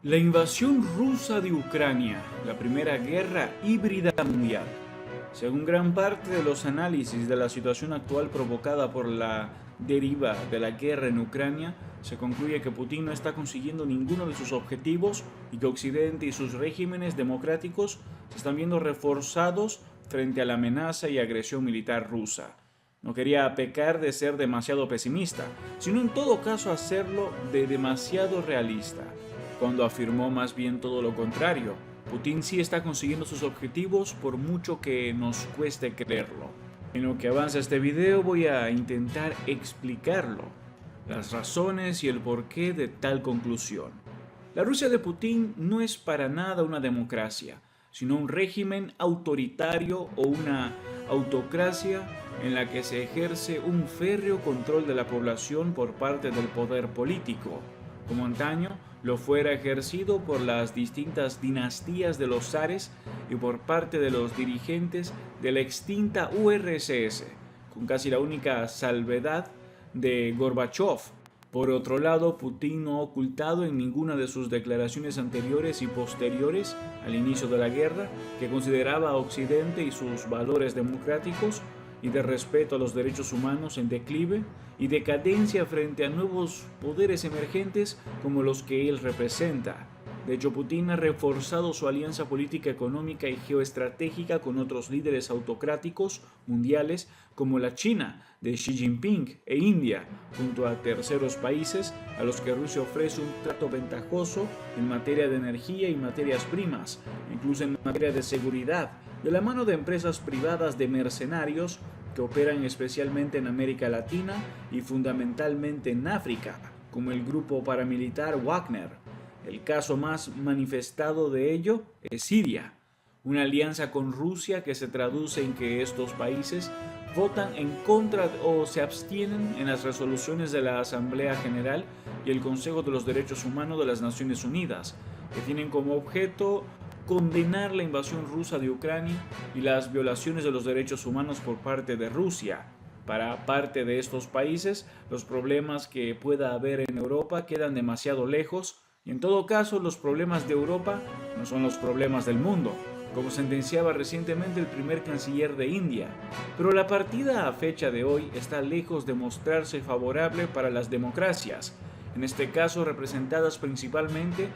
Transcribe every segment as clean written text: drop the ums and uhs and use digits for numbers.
La invasión rusa de Ucrania, la primera guerra híbrida mundial. Según gran parte de los análisis de la situación actual provocada por la deriva de la guerra en Ucrania, se concluye que Putin no está consiguiendo ninguno de sus objetivos y que Occidente y sus regímenes democráticos se están viendo reforzados frente a la amenaza y agresión militar rusa. No quería pecar de ser demasiado pesimista, sino en todo caso hacerlo de demasiado realista, cuando afirmó más bien todo lo contrario. Putin sí está consiguiendo sus objetivos por mucho que nos cueste creerlo. En lo que avanza este video voy a intentar explicarlo, las razones y el porqué de tal conclusión. La Rusia de Putin no es para nada una democracia, sino un régimen autoritario o una autocracia en la que se ejerce un férreo control de la población por parte del poder político, como antaño lo fuera ejercido por las distintas dinastías de los zares y por parte de los dirigentes de la extinta URSS, con casi la única salvedad de Gorbachev. Por otro lado, Putin no ha ocultado en ninguna de sus declaraciones anteriores y posteriores al inicio de la guerra que consideraba a Occidente y sus valores democráticos y de respeto a los derechos humanos en declive y decadencia frente a nuevos poderes emergentes como los que él representa. De hecho, Putin ha reforzado su alianza política, económica y geoestratégica con otros líderes autocráticos mundiales como la China de Xi Jinping e India, junto a terceros países a los que Rusia ofrece un trato ventajoso en materia de energía y materias primas, incluso en materia de seguridad, de la mano de empresas privadas de mercenarios que operan especialmente en América Latina y fundamentalmente en África, como el grupo paramilitar Wagner. El caso más manifestado de ello es Siria, una alianza con Rusia que se traduce en que estos países votan en contra o se abstienen en las resoluciones de la Asamblea General y el Consejo de los Derechos Humanos de las Naciones Unidas, que tienen como objeto condenar la invasión rusa de Ucrania y las violaciones de los derechos humanos por parte de Rusia. Para parte de estos países, los problemas que pueda haber en Europa quedan demasiado lejos y en todo caso los problemas de Europa no son los problemas del mundo, como sentenciaba recientemente el primer canciller de India. Pero la partida a fecha de hoy está lejos de mostrarse favorable para las democracias, en este caso representadas principalmente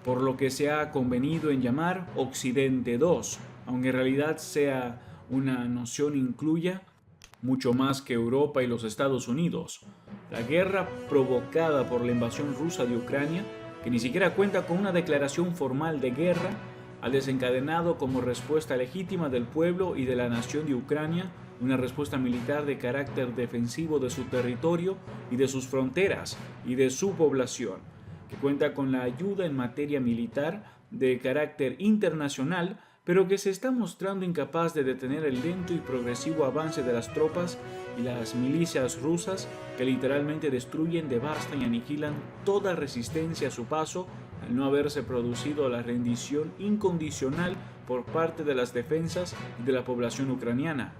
por lo que se ha convenido en llamar Occidente 2, aunque en realidad sea una noción incluya mucho más que Europa y los Estados Unidos. La guerra provocada por la invasión rusa de Ucrania, que ni siquiera cuenta con una declaración formal de guerra, ha desencadenado como respuesta legítima del pueblo y de la nación de Ucrania una respuesta militar de carácter defensivo de su territorio y de sus fronteras y de su población, que cuenta con la ayuda en materia militar de carácter internacional, pero que se está mostrando incapaz de detener el lento y progresivo avance de las tropas y las milicias rusas que literalmente destruyen, devastan y aniquilan toda resistencia a su paso al no haberse producido la rendición incondicional por parte de las defensas y de la población ucraniana.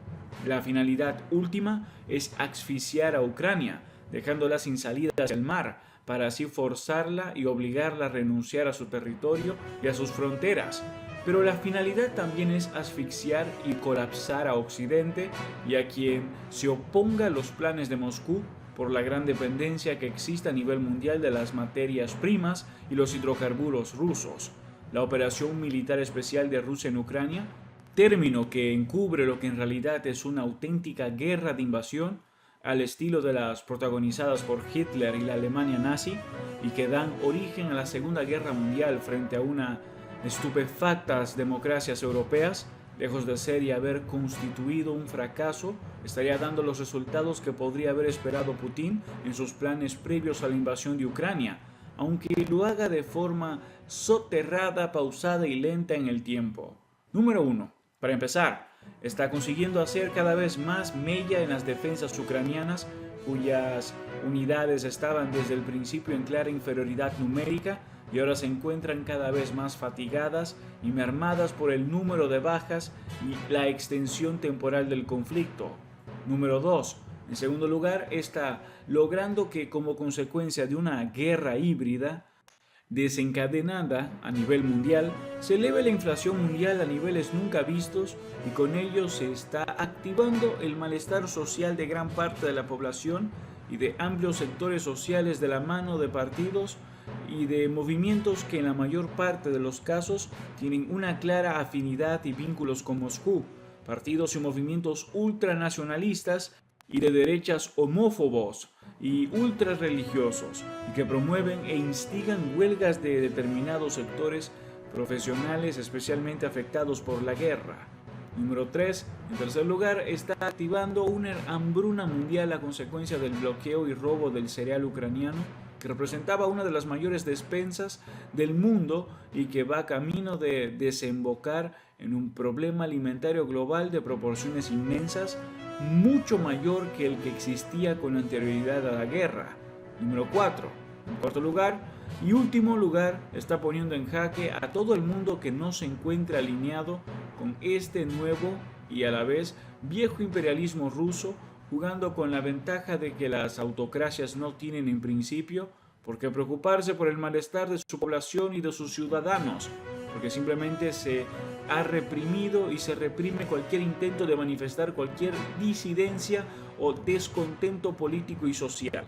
La finalidad última es asfixiar a Ucrania, dejándola sin salida hacia el mar, para así forzarla y obligarla a renunciar a su territorio y a sus fronteras. Pero la finalidad también es asfixiar y colapsar a Occidente y a quien se oponga a los planes de Moscú por la gran dependencia que existe a nivel mundial de las materias primas y los hidrocarburos rusos. La operación militar especial de Rusia en Ucrania, término que encubre lo que en realidad es una auténtica guerra de invasión, al estilo de las protagonizadas por Hitler y la Alemania nazi, y que dan origen a la Segunda Guerra Mundial frente a una estupefactas democracias europeas, lejos de ser y haber constituido un fracaso, estaría dando los resultados que podría haber esperado Putin en sus planes previos a la invasión de Ucrania, aunque lo haga de forma soterrada, pausada y lenta en el tiempo. Número 1. Para empezar, está consiguiendo hacer cada vez más mella en las defensas ucranianas, cuyas unidades estaban desde el principio en clara inferioridad numérica y ahora se encuentran cada vez más fatigadas y mermadas por el número de bajas y la extensión temporal del conflicto. Número 2. En segundo lugar, está logrando que como consecuencia de una guerra híbrida, desencadenada a nivel mundial, se eleva la inflación mundial a niveles nunca vistos y con ello se está activando el malestar social de gran parte de la población y de amplios sectores sociales de la mano de partidos y de movimientos que en la mayor parte de los casos tienen una clara afinidad y vínculos con Moscú, partidos y movimientos ultranacionalistas y de derechas homófobos y ultrarreligiosos, y que promueven e instigan huelgas de determinados sectores profesionales especialmente afectados por la guerra. Número 3. En tercer lugar, está activando una hambruna mundial a consecuencia del bloqueo y robo del cereal ucraniano, que representaba una de las mayores despensas del mundo y que va camino de desembocar en un problema alimentario global de proporciones inmensas, mucho mayor que el que existía con anterioridad a la guerra. Número 4. En cuarto lugar y último lugar, está poniendo en jaque a todo el mundo que no se encuentre alineado con este nuevo y a la vez viejo imperialismo ruso, jugando con la ventaja de que las autocracias no tienen en principio por qué preocuparse por el malestar de su población y de sus ciudadanos, porque simplemente se ha reprimido y se reprime cualquier intento de manifestar cualquier disidencia o descontento político y social.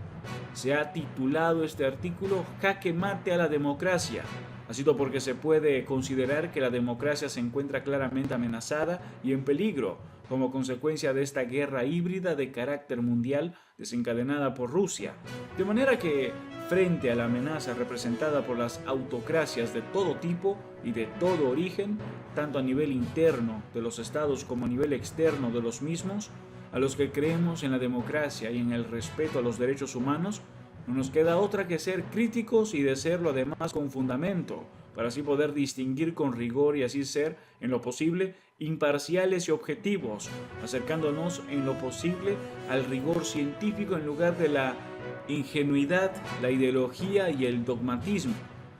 Se ha titulado este artículo Jaque mate a la democracia. Ha sido porque se puede considerar que la democracia se encuentra claramente amenazada y en peligro como consecuencia de esta guerra híbrida de carácter mundial desencadenada por Rusia. De manera que, frente a la amenaza representada por las autocracias de todo tipo y de todo origen, tanto a nivel interno de los estados como a nivel externo de los mismos, a los que creemos en la democracia y en el respeto a los derechos humanos, no nos queda otra que ser críticos y de serlo además con fundamento, para así poder distinguir con rigor y así ser, en lo posible, imparciales y objetivos, acercándonos en lo posible al rigor científico en lugar de la ingenuidad, la ideología y el dogmatismo.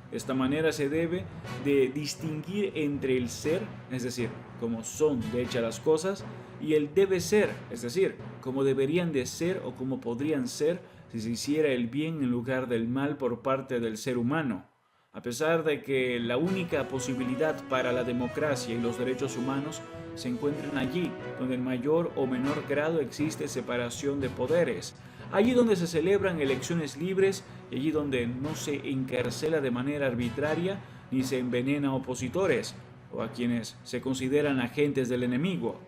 De esta manera se debe de distinguir entre el ser, es decir, cómo son de hecho las cosas, y el debe ser, es decir, cómo deberían de ser o cómo podrían ser si se hiciera el bien en lugar del mal por parte del ser humano. A pesar de que la única posibilidad para la democracia y los derechos humanos se encuentran allí, donde en mayor o menor grado existe separación de poderes, allí donde se celebran elecciones libres y allí donde no se encarcela de manera arbitraria ni se envenena a opositores o a quienes se consideran agentes del enemigo.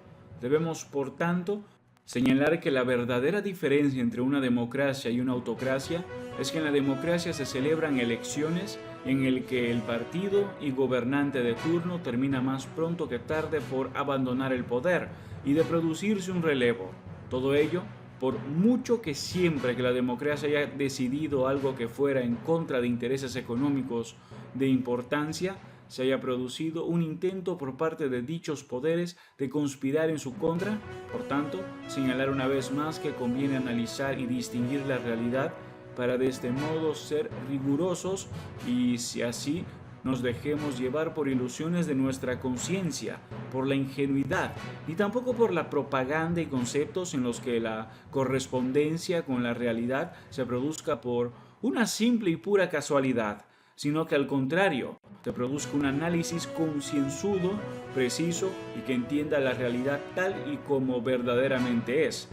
Debemos, por tanto, señalar que la verdadera diferencia entre una democracia y una autocracia es que en la democracia se celebran elecciones en el que el partido y gobernante de turno termina más pronto que tarde por abandonar el poder y de producirse un relevo. Todo ello, por mucho que siempre que la democracia haya decidido algo que fuera en contra de intereses económicos de importancia, se haya producido un intento por parte de dichos poderes de conspirar en su contra. Por tanto, señalar una vez más que conviene analizar y distinguir la realidad para de este modo ser rigurosos y si así nos dejemos llevar por ilusiones de nuestra conciencia, por la ingenuidad, ni tampoco por la propaganda y conceptos en los que la correspondencia con la realidad se produzca por una simple y pura casualidad, sino que al contrario, te produzca un análisis concienzudo, preciso y que entienda la realidad tal y como verdaderamente es.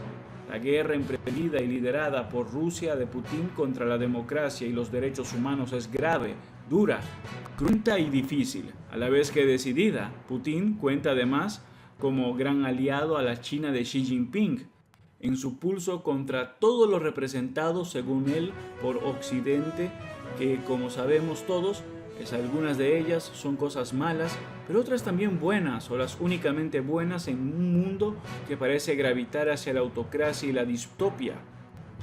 La guerra emprendida y liderada por Rusia de Putin contra la democracia y los derechos humanos es grave, dura, cruenta y difícil, a la vez que decidida. Putin cuenta además como gran aliado a la China de Xi Jinping, en su pulso contra todos los representados, según él, por Occidente, que como sabemos todos, algunas de ellas son cosas malas, pero otras también buenas, o las únicamente buenas en un mundo que parece gravitar hacia la autocracia y la distopia.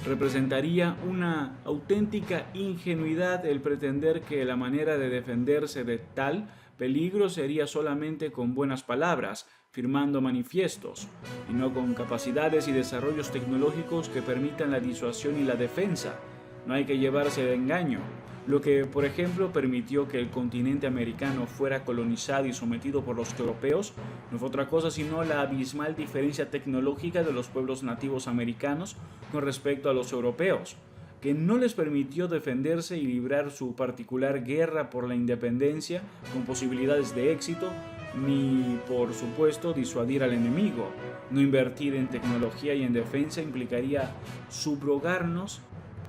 Representaría una auténtica ingenuidad el pretender que la manera de defenderse de tal peligro sería solamente con buenas palabras, firmando manifiestos, y no con capacidades y desarrollos tecnológicos que permitan la disuasión y la defensa. No hay que llevarse de engaño. Lo que, por ejemplo, permitió que el continente americano fuera colonizado y sometido por los europeos no fue otra cosa sino la abismal diferencia tecnológica de los pueblos nativos americanos con respecto a los europeos. que no les permitió defenderse y librar su particular guerra por la independencia con posibilidades de éxito, ni por supuesto disuadir al enemigo. No invertir en tecnología y en defensa implicaría subrogarnos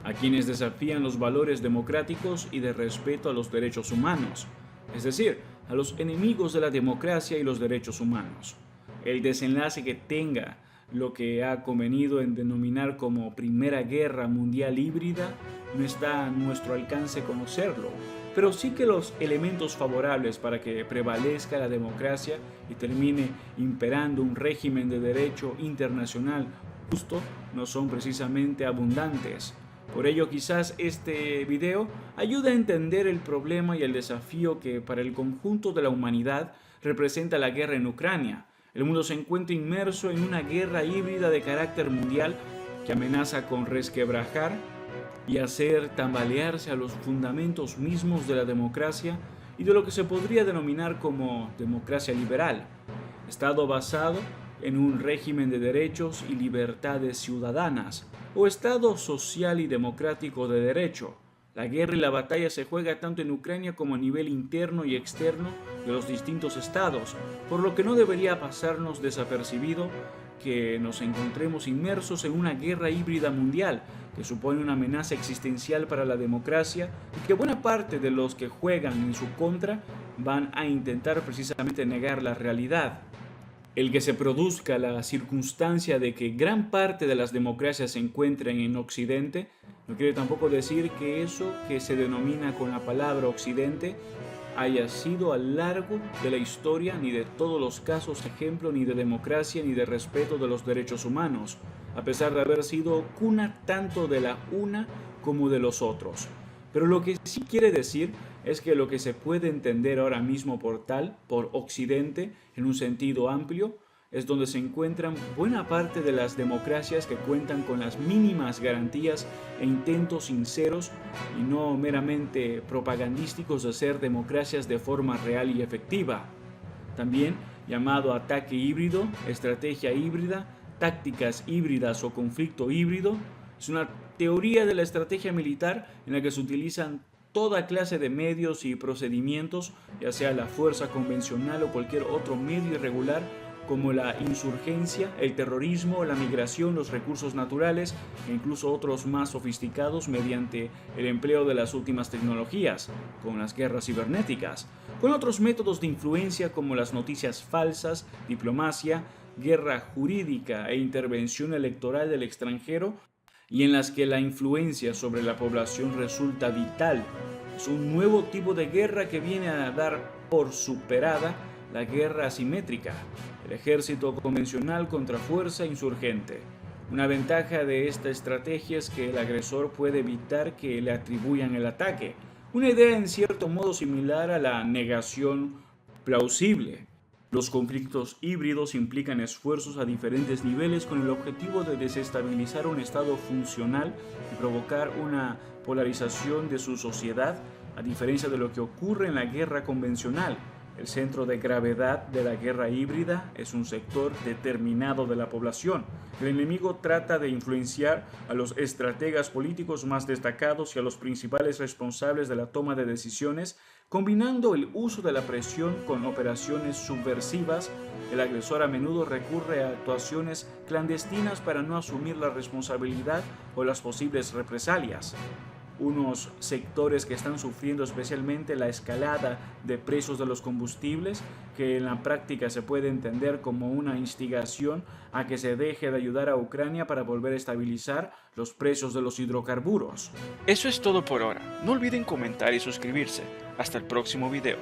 a quienes desafían los valores democráticos y de respeto a los derechos humanos, es decir, a los enemigos de la democracia y los derechos humanos. El desenlace que tenga lo que ha convenido en denominar como Primera Guerra Mundial Híbrida no está a nuestro alcance conocerlo, pero sí que los elementos favorables para que prevalezca la democracia y termine imperando un régimen de derecho internacional justo no son precisamente abundantes. Por ello quizás este video ayude a entender el problema y el desafío que para el conjunto de la humanidad representa la guerra en Ucrania. El mundo se encuentra inmerso en una guerra híbrida de carácter mundial que amenaza con resquebrajar y hacer tambalearse a los fundamentos mismos de la democracia y de lo que se podría denominar como democracia liberal, Estado basado en un régimen de derechos y libertades ciudadanas, o Estado social y democrático de derecho. La guerra y la batalla se juega tanto en Ucrania como a nivel interno y externo de los distintos estados, por lo que no debería pasarnos desapercibido que nos encontremos inmersos en una guerra híbrida mundial que supone una amenaza existencial para la democracia y que buena parte de los que juegan en su contra van a intentar precisamente negar la realidad. El que se produzca la circunstancia de que gran parte de las democracias se encuentren en Occidente no quiere tampoco decir que eso que se denomina con la palabra Occidente haya sido a lo largo de la historia ni de todos los casos ejemplo ni de democracia ni de respeto de los derechos humanos, a pesar de haber sido cuna tanto de la una como de los otros. Pero lo que sí quiere decir es que lo que se puede entender ahora mismo por Occidente, en un sentido amplio, es donde se encuentran buena parte de las democracias que cuentan con las mínimas garantías e intentos sinceros y no meramente propagandísticos de ser democracias de forma real y efectiva. También llamado ataque híbrido, estrategia híbrida, tácticas híbridas o conflicto híbrido, es una teoría de la estrategia militar en la que se utilizan toda clase de medios y procedimientos, ya sea la fuerza convencional o cualquier otro medio irregular, como la insurgencia, el terrorismo, la migración, los recursos naturales e incluso otros más sofisticados mediante el empleo de las últimas tecnologías, con las guerras cibernéticas, con otros métodos de influencia como las noticias falsas, diplomacia, guerra jurídica e intervención electoral del extranjero, y en las que la influencia sobre la población resulta vital. Es un nuevo tipo de guerra que viene a dar por superada la guerra asimétrica, el ejército convencional contra fuerza insurgente. Una ventaja de esta estrategia es que el agresor puede evitar que le atribuyan el ataque, una idea en cierto modo similar a la negación plausible. Los conflictos híbridos implican esfuerzos a diferentes niveles con el objetivo de desestabilizar un estado funcional y provocar una polarización de su sociedad, a diferencia de lo que ocurre en la guerra convencional. El centro de gravedad de la guerra híbrida es un sector determinado de la población. El enemigo trata de influenciar a los estrategas políticos más destacados y a los principales responsables de la toma de decisiones, combinando el uso de la presión con operaciones subversivas. El agresor a menudo recurre a actuaciones clandestinas para no asumir la responsabilidad o las posibles represalias. Unos sectores que están sufriendo especialmente la escalada de precios de los combustibles, que en la práctica se puede entender como una instigación a que se deje de ayudar a Ucrania para volver a estabilizar los precios de los hidrocarburos. Eso es todo por ahora. No olviden comentar y suscribirse. Hasta el próximo video.